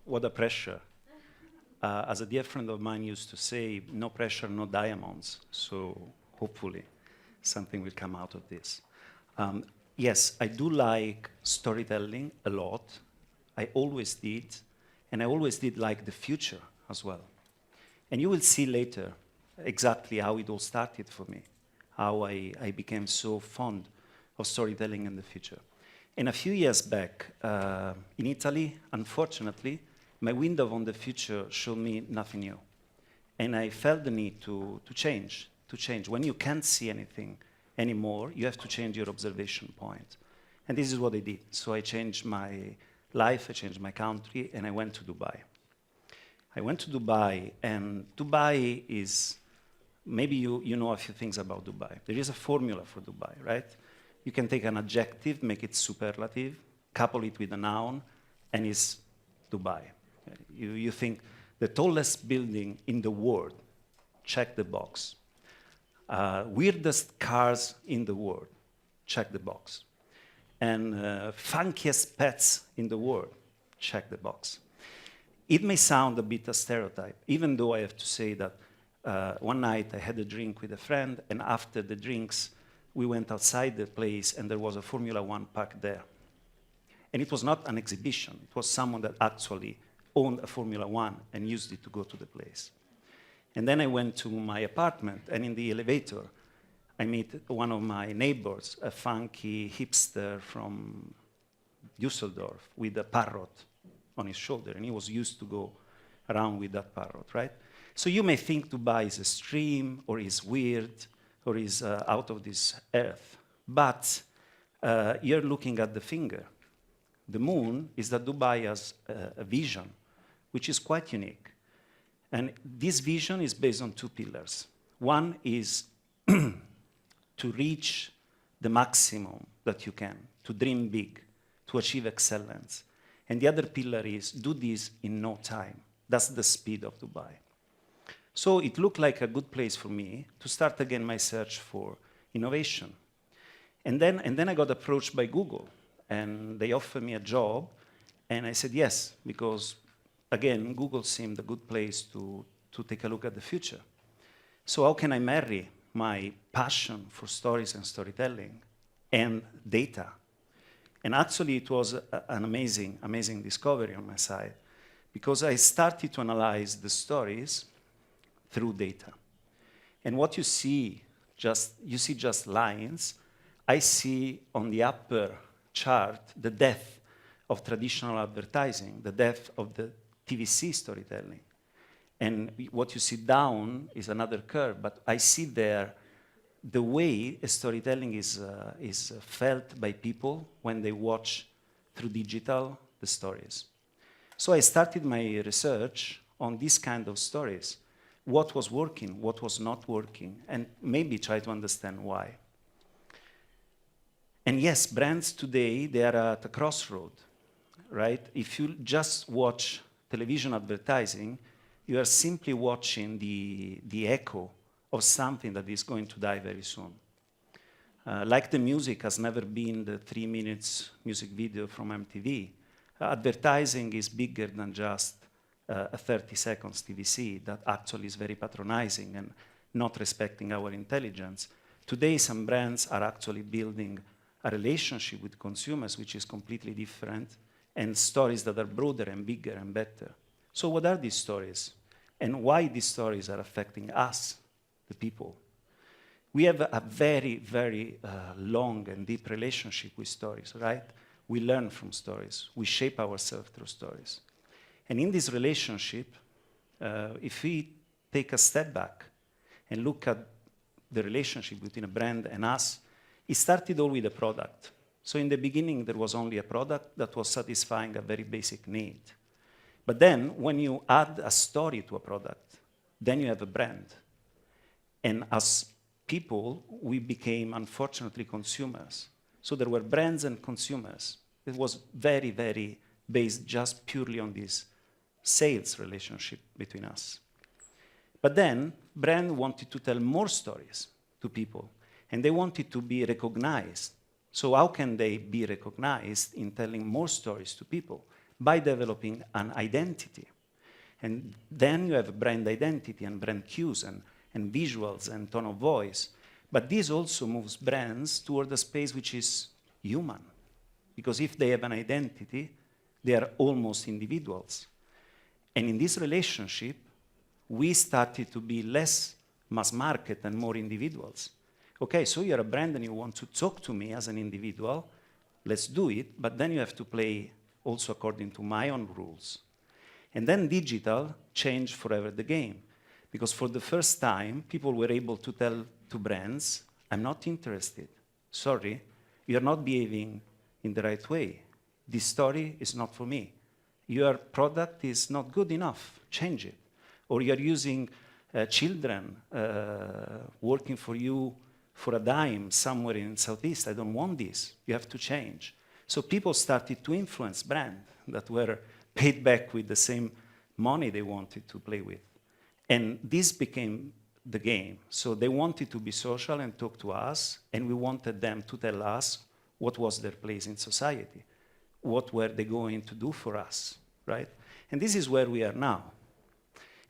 what a pressure. As a dear friend of mine used to say, no pressure, no diamonds. So hopefully something will come out of this. Yes, I do like storytelling a lot. I always did. And I always did like the future as well. And you will see later exactly how it all started for me, how I became so fond of storytelling in the future. And a few years back, in Italy, unfortunately, my window on the future showed me nothing new. And I felt the need to change. When you can't see anything anymore, you have to change your observation point. And this is what I did. So I changed my life, I changed my country, and I went to Dubai. I went to Dubai, and Dubai is, maybe you know a few things about Dubai. There is a formula for Dubai, right? You can take an adjective, make it superlative, couple it with a noun, and it's Dubai. You think the tallest building in the world, check the box. Weirdest cars in the world, check the box. And funkiest pets in the world, check the box. It may sound a bit a stereotype, even though I have to say that one night I had a drink with a friend, and after the drinks, we went outside the place, and there was a Formula One pack there. And it was not an exhibition. It was someone that actually owned a Formula One and used it to go to the place. And then I went to my apartment, and in the elevator, I met one of my neighbors, a funky hipster from Düsseldorf, with a parrot on his shoulder, and he was used to go around with that parrot, right? So you may think Dubai is extreme, or is weird, or is out of this earth, but you're looking at the finger. The moon is that Dubai has a vision, which is quite unique. And this vision is based on two pillars. One is to reach the maximum that you can, to dream big, to achieve excellence. And the other pillar is do this in no time. That's the speed of Dubai. So it looked like a good place for me to start again my search for innovation. And then I got approached by Google, and they offered me a job, and I said yes, because again, Google seemed a good place to take a look at the future. So how can I marry my passion for stories and storytelling and data? And actually, it was an amazing, amazing discovery on my side, because I started to analyze the stories through data. And what you see just lines. I see on the upper chart the death of traditional advertising, the death of the TVC storytelling. And what you see down is another curve, but I see there the way storytelling is felt by people when they watch through digital the stories. So I started my research on these kind of stories. What was working, what was not working, and maybe try to understand why. And yes, brands today, they are at a crossroad, right? If you just watch television advertising, you are simply watching the echo of something that is going to die very soon. Like the music has never been the 3 minutes music video from MTV, advertising is bigger than just a 30 seconds TVC that actually is very patronizing and not respecting our intelligence. Today, some brands are actually building a relationship with consumers which is completely different, and stories that are broader and bigger and better. So what are these stories? And why these stories are affecting us, the people? We have a very, very long and deep relationship with stories, right? We learn from stories. We shape ourselves through stories. And in this relationship, if we take a step back and look at the relationship between a brand and us, it started all with a product. So in the beginning, there was only a product that was satisfying a very basic need. But then, when you add a story to a product, then you have a brand. And as people, we became, unfortunately, consumers. So there were brands and consumers. It was very, very based just purely on this sales relationship between us. But then, brand wanted to tell more stories to people, and they wanted to be recognized. So how can they be recognized in telling more stories to people? by developing an identity. And then you have brand identity and brand cues and visuals and tone of voice. But this also moves brands toward a space which is human. Because if they have an identity, they are almost individuals. And in this relationship, we started to be less mass market and more individuals. Okay, so you're a brand and you want to talk to me as an individual, let's do it, but then you have to play also according to my own rules. And then digital changed forever the game. Because for the first time, people were able to tell to brands, I'm not interested. Sorry, you're not behaving in the right way. This story is not for me. Your product is not good enough. Change it. Or you're using children working for you for a dime somewhere in Southeast. I don't want this. You have to change. So people started to influence brands that were paid back with the same money they wanted to play with. And this became the game. So they wanted to be social and talk to us, and we wanted them to tell us what was their place in society. What were they going to do for us, right? And this is where we are now.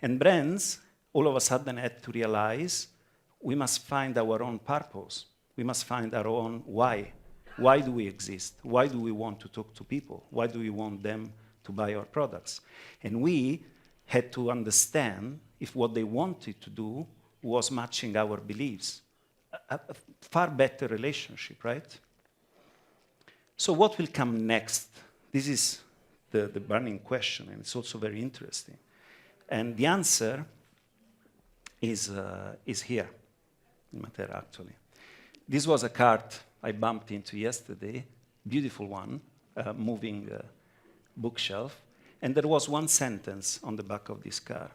And brands, all of a sudden, had to realize we must find our own purpose. We must find our own why. Why do we exist? Why do we want to talk to people? Why do we want them to buy our products? And we had to understand if what they wanted to do was matching our beliefs. A far better relationship, right? So what will come next? This is the burning question, and it's also very interesting. And the answer is here, in Matera, actually. This was a cart I bumped into yesterday, beautiful one, moving bookshelf. And there was one sentence on the back of this car,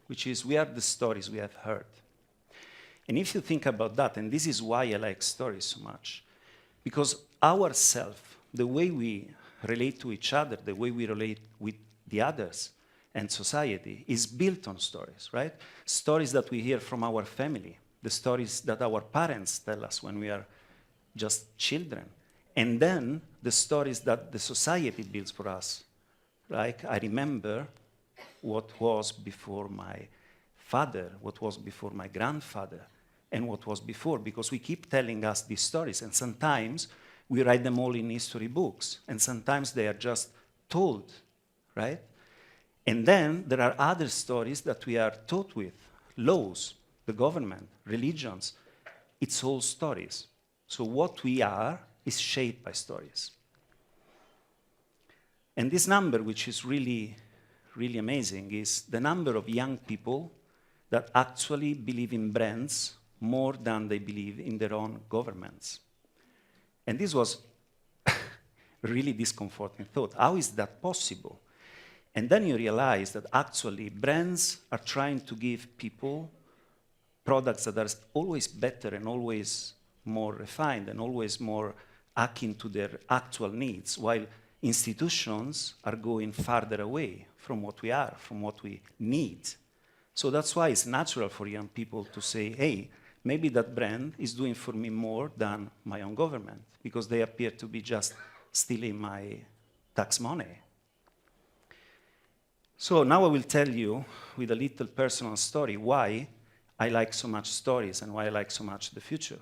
which is, we are the stories we have heard. And if you think about that, and this is why I like stories so much, because ourself, the way we relate to each other, the way we relate with the others and society is built on stories, right? Stories that we hear from our family, the stories that our parents tell us when we are just children, and then the stories that the society builds for us. Like, I remember what was before my father, what was before my grandfather, and what was before, because we keep telling us these stories, and sometimes we write them all in history books, and sometimes they are just told, right? And then there are other stories that we are taught with, laws, the government, religions. It's all stories. So what we are is shaped by stories. And this number, which is really, really amazing, is the number of young people that actually believe in brands more than they believe in their own governments. And this was really discomforting thought. How is that possible? And then you realize that actually brands are trying to give people products that are always better and always more refined and always more akin to their actual needs, while institutions are going farther away from what we are, from what we need. So that's why it's natural for young people to say, hey, maybe that brand is doing for me more than my own government, because they appear to be just stealing my tax money. So now I will tell you, with a little personal story, why I like so much stories and why I like so much the future.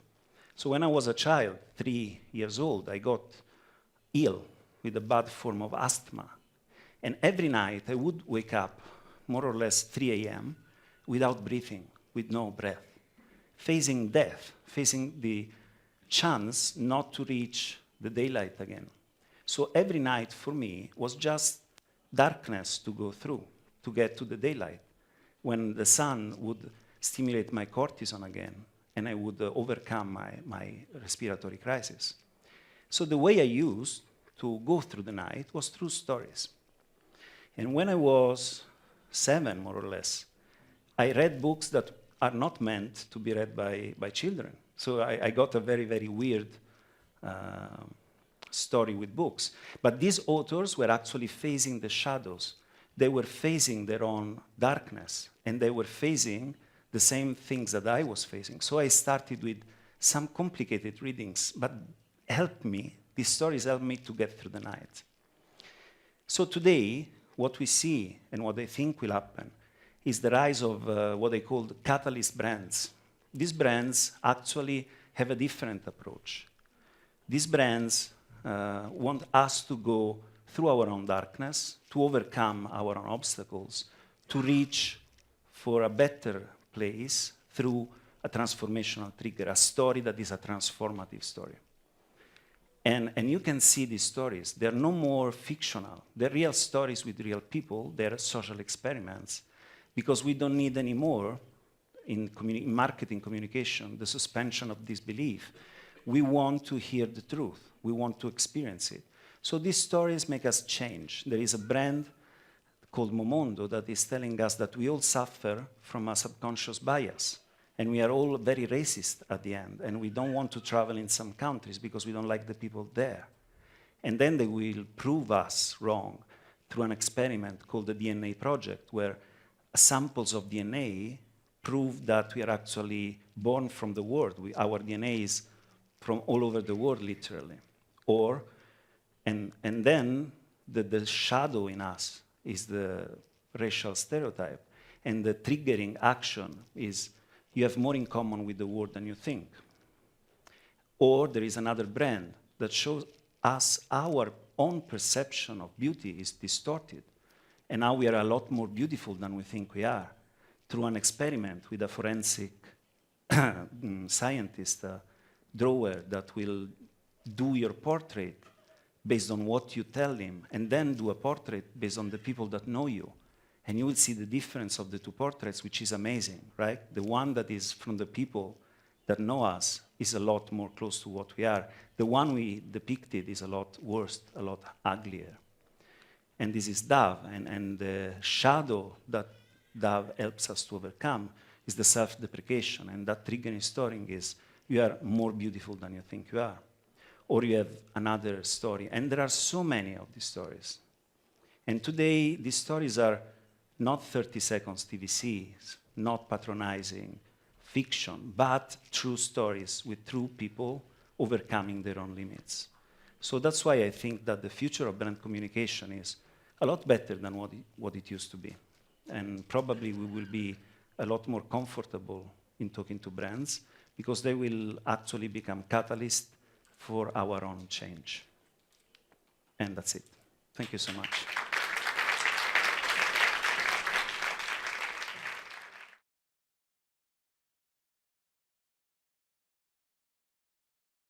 So when I was a child, 3 years old, I got ill with a bad form of asthma. And every night I would wake up more or less 3 a.m. without breathing, with no breath, facing death, facing the chance not to reach the daylight again. So every night for me was just darkness to go through, to get to the daylight, when the sun would stimulate my cortisol again, and I would overcome my respiratory crisis. So the way I used to go through the night was through stories. And when I was 7, more or less, I read books that are not meant to be read by children. So I got a very, very weird story with books. But these authors were actually facing the shadows. They were facing their own darkness, and they were facing the same things that I was facing. So I started with some complicated readings, but these stories helped me to get through the night. So today, what we see and what I think will happen is the rise of what I call the Catalist Brands. These brands actually have a different approach. These brands want us to go through our own darkness, to overcome our own obstacles, to reach for a better place through a transformational trigger, a story that is a transformative story. And you can see these stories. They're no more fictional. They're real stories with real people. They're social experiments. Because we don't need anymore, in marketing communication, the suspension of disbelief. We want to hear the truth. We want to experience it. So these stories make us change. There is a brand called Momondo that is telling us that we all suffer from a subconscious bias. And we are all very racist at the end. And we don't want to travel in some countries because we don't like the people there. And then they will prove us wrong through an experiment called the DNA Project, where samples of DNA prove that we are actually born from the world. Our DNA is from all over the world, literally. And then the shadow in us is the racial stereotype. And the triggering action is you have more in common with the world than you think. Or there is another brand that shows us our own perception of beauty is distorted. And now we are a lot more beautiful than we think we are, through an experiment with a forensic scientist, a drawer that will do your portrait based on what you tell him, and then do a portrait based on the people that know you. And you will see the difference of the two portraits, which is amazing, right? The one that is from the people that know us is a lot more close to what we are. The one we depicted is a lot worse, a lot uglier. And this is Dove, and the shadow that Dove helps us to overcome is the self-deprecation, and that triggering story is you are more beautiful than you think you are. Or you have another story, and there are so many of these stories. And today, these stories are not 30 seconds TVCs, not patronizing fiction, but true stories with true people overcoming their own limits. So that's why I think that the future of brand communication is a lot better than what it used to be. And probably we will be a lot more comfortable in talking to brands because they will actually become catalysts for our own change. And that's it. Thank you so much.